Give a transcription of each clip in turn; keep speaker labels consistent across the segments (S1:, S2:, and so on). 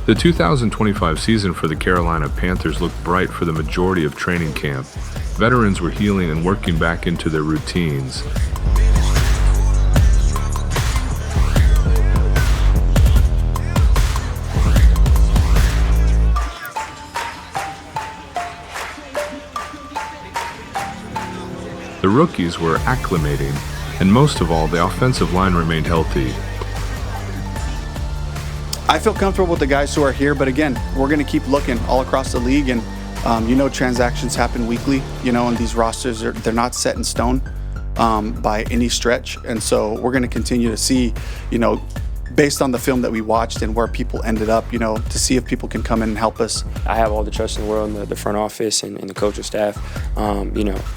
S1: The 2025 season for the Carolina Panthers looked bright for the majority of training camp. Veterans were healing and working back into their routines. The rookies were acclimating, and most of all, the offensive line remained healthy.
S2: I feel comfortable with the guys who are here, but again, we're going to keep looking all across the league, and transactions happen weekly, and these rosters, they're not set in stone by any stretch, and so we're going to continue to see, based on the film that we watched and where people ended up, to see if people can come in and help us.
S3: I have all the trust in the world in the front office and the coaching staff.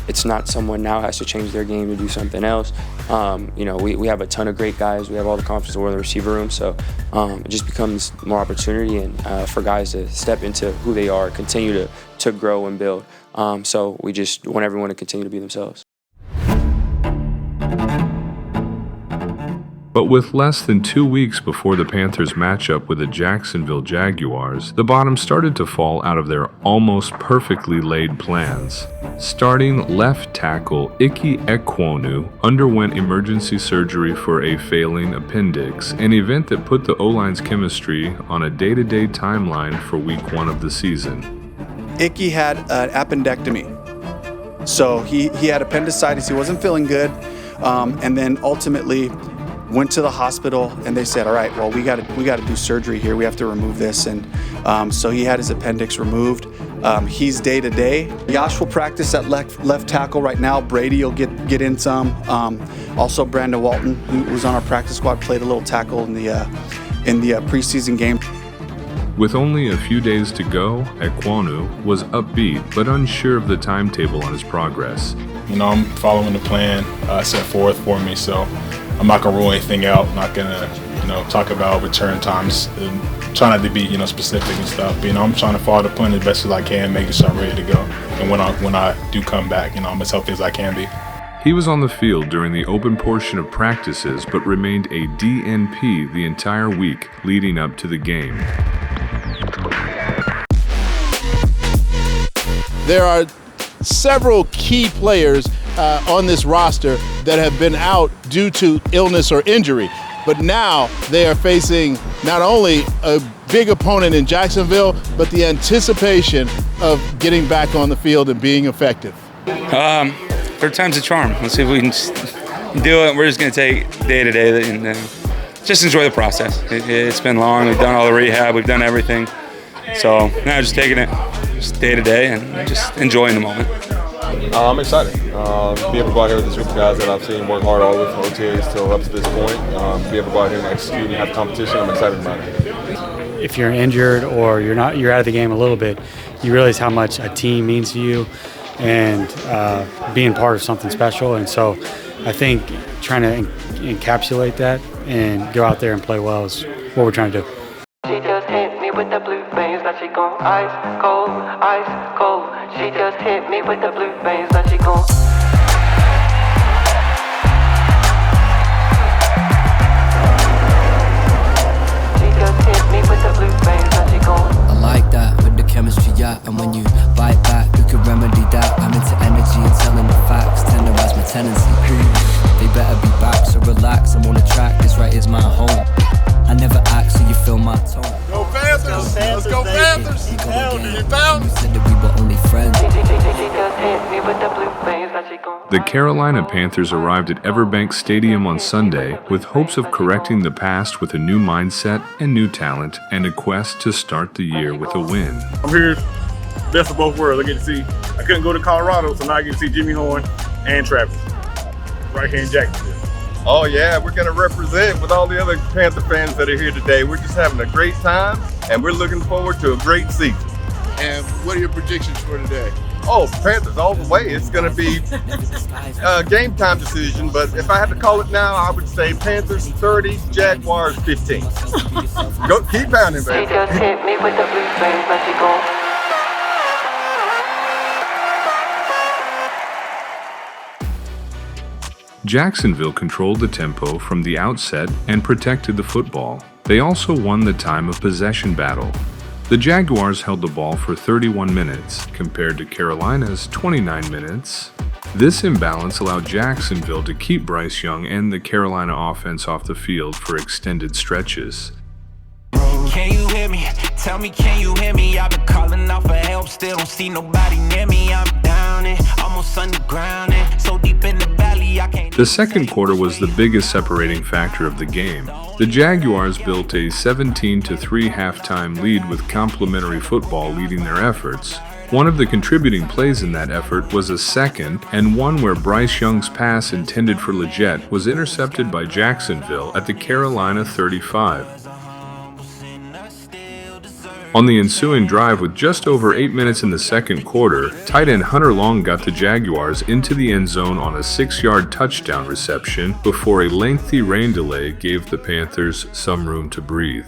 S3: It's not someone now has to change their game to do something else. We have a ton of great guys. We have all the confidence in the world in the receiver room. So it just becomes more opportunity and for guys to step into who they are, continue to grow and build. So we just want everyone to continue to be themselves.
S1: But with less than 2 weeks before the Panthers' matchup with the Jacksonville Jaguars, the bottom started to fall out of their almost perfectly laid plans. Starting left tackle Ike Ekwonu underwent emergency surgery for a failing appendix, an event that put the O-line's chemistry on a day-to-day timeline for week 1 of the season.
S2: Ike had an appendectomy. So he had appendicitis, he wasn't feeling good, and then ultimately went to the hospital, and they said, all right, well, we got to do surgery here. We have to remove this. And so he had his appendix removed. He's day to day. Yash will practice at left tackle right now. Brady will get in some. Also, Brandon Walton, who was on our practice squad, played a little tackle in the preseason game.
S1: With only a few days to go, Ekwonu was upbeat but unsure of the timetable on his progress.
S4: I'm following the plan set forth for me, so I'm not gonna rule anything out. I'm not gonna, talk about return times. Try not to be, specific and stuff. But, I'm trying to follow the plan as best as I can, making sure I'm ready to go. And when I do come back, I'm as healthy as I can be.
S1: He was on the field during the open portion of practices, but remained a DNP the entire week leading up to the game.
S5: There are several key players on this roster that have been out due to illness or injury. But now they are facing not only a big opponent in Jacksonville, but the anticipation of getting back on the field and being effective.
S6: Third time's a charm. Let's see if we can do it. We're just going to take day to day and just enjoy the process. It's been long. We've done all the rehab. We've done everything. So now just taking it just day to day and just enjoying the moment.
S7: I'm excited. Be able to go out here with this group of guys that I've seen work hard all the way from OTAs till up to this point. Be able to go out here and execute and have competition. I'm excited about it.
S8: If you're injured or you're out of the game a little bit, you realize how much a team means to you and being part of something special. And so I think trying to encapsulate that and go out there and play well is what we're trying to do.
S9: She just hit me with the blue veins, now she gon' ice cold, ice cold. She just hit me with the blue veins, now she gon' She just hit me with the blue veins, now she gon'
S10: I like that with the chemistry, yeah. And when you bite back, you can remedy that. I'm into energy and telling the facts, tenderize my tendency. They better be back, so relax. I'm on the track, this right is my home. I never act, so you feel my tone.
S5: Go Panthers! Let's go Panthers! You found
S10: You said that we were only friends.
S9: She just hit me with the blue veins, now she gon'
S1: The Carolina Panthers arrived at Everbank Stadium on Sunday with hopes of correcting the past with a new mindset and new talent and a quest to start the year with a win.
S11: I'm here, best of both worlds. I couldn't go to Colorado, so now I get to see Jimmy Horn and Travis right here in Jacksonville.
S7: Oh yeah, we're gonna represent with all the other Panther fans that are here today. We're just having a great time, and we're looking forward to a great season.
S5: And what are your predictions for today?
S7: Oh, Panthers all the way. It's gonna be a game time decision, but if I had to call it now, I would say Panthers 30, Jaguars 15. Go, keep pounding, baby.
S9: She just hit me with the blue veins, now she gon'
S1: Jacksonville controlled the tempo from the outset and protected the football. They also won the time of possession battle. The Jaguars held the ball for 31 minutes, compared to Carolina's 29 minutes. This imbalance allowed Jacksonville to keep Bryce Young and the Carolina offense off the field for extended stretches.
S12: Can you hear me? Tell me, can you hear me? I've been calling out for help, still don't see nobody near me. I'm down and almost underground and so deep in the valley I can't.
S1: The second quarter was the biggest separating factor of the game. The Jaguars built a 17-3 halftime lead with complimentary football leading their efforts. One of the contributing plays in that effort was a second and one where Bryce Young's pass intended for Leggett was intercepted by Jacksonville at the Carolina 35. On the ensuing drive, with just over 8 minutes in the second quarter, tight end Hunter Long got the Jaguars into the end zone on a 6-yard touchdown reception before a lengthy rain delay gave the Panthers some room to breathe.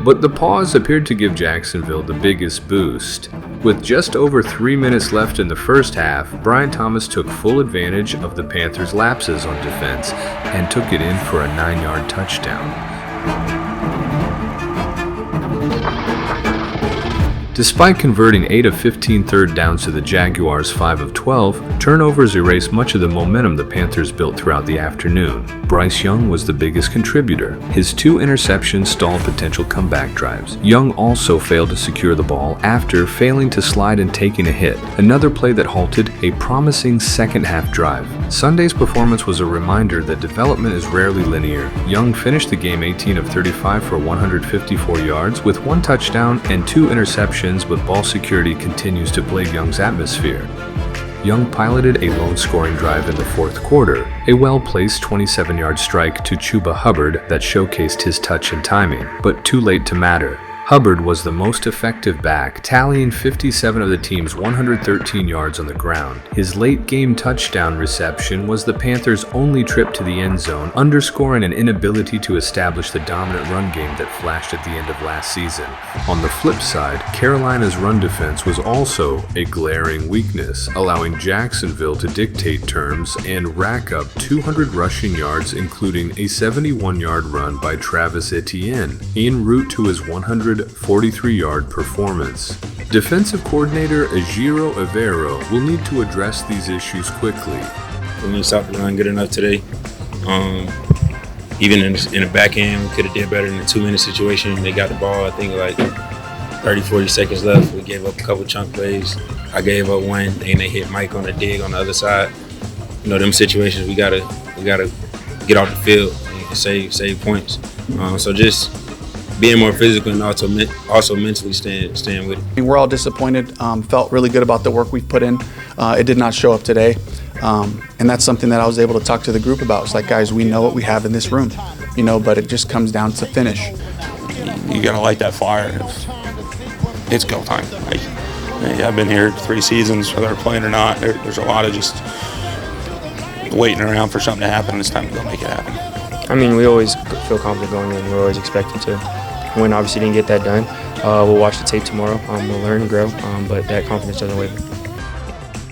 S1: But the pause appeared to give Jacksonville the biggest boost. With just over 3 minutes left in the first half, Brian Thomas took full advantage of the Panthers' lapses on defense and took it in for a 9-yard touchdown. Despite converting 8 of 15 third downs to the Jaguars' 5 of 12, turnovers erased much of the momentum the Panthers built throughout the afternoon. Bryce Young was the biggest contributor. His 2 interceptions stalled potential comeback drives. Young also failed to secure the ball after failing to slide and taking a hit, another play that halted a promising second-half drive. Sunday's performance was a reminder that development is rarely linear. Young finished the game 18 of 35 for 154 yards with 1 touchdown and 2 interceptions, but ball security continues to plague Young's atmosphere. Young piloted a lone-scoring drive in the fourth quarter, a well-placed 27-yard strike to Chuba Hubbard that showcased his touch and timing, but too late to matter. Hubbard was the most effective back, tallying 57 of the team's 113 yards on the ground. His late-game touchdown reception was the Panthers' only trip to the end zone, underscoring an inability to establish the dominant run game that flashed at the end of last season. On the flip side, Carolina's run defense was also a glaring weakness, allowing Jacksonville to dictate terms and rack up 200 rushing yards, including a 71-yard run by Travis Etienne, en route to his 143-yard performance. Defensive coordinator Ejiro Evero will need to address these issues quickly.
S13: We didn't stop the run good enough today. Even in the back end, we could have did better in the 2-minute situation. They got the ball, I think, like 30, 40 seconds left. We gave up a couple chunk plays. I gave up one, and they hit Mike on the dig on the other side. You know, them situations we gotta get off the field and save points. So just being more physical and also mentally staying with it.
S2: We're all disappointed, felt really good about the work we've put in. It did not show up today. And that's something that I was able to talk to the group about. It's like, guys, we know what we have in this room, you know, but it just comes down to finish.
S14: You gotta light that fire. It's go time. Like, I've been here 3 seasons, whether we're playing or not. There's a lot of just waiting around for something to happen, and it's time to go make it happen.
S3: I mean, we always feel confident going in. We're always expecting to win. Obviously, didn't get that done. We'll watch the tape tomorrow. We'll learn and grow, but that confidence doesn't waver.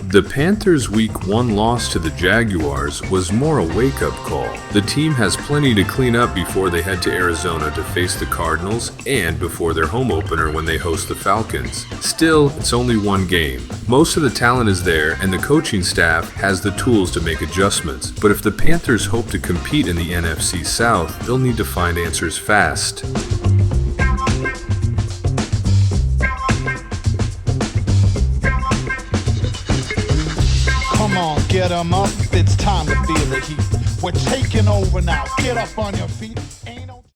S1: The Panthers' Week 1 loss to the Jaguars was more a wake-up call. The team has plenty to clean up before they head to Arizona to face the Cardinals and before their home opener when they host the Falcons. Still, it's only one game. Most of the talent is there, and the coaching staff has the tools to make adjustments. But if the Panthers hope to compete in the NFC South, they'll need to find answers fast.
S15: Come on, get 'em up, it's time to feel the heat. We're taking over now, get up on your feet.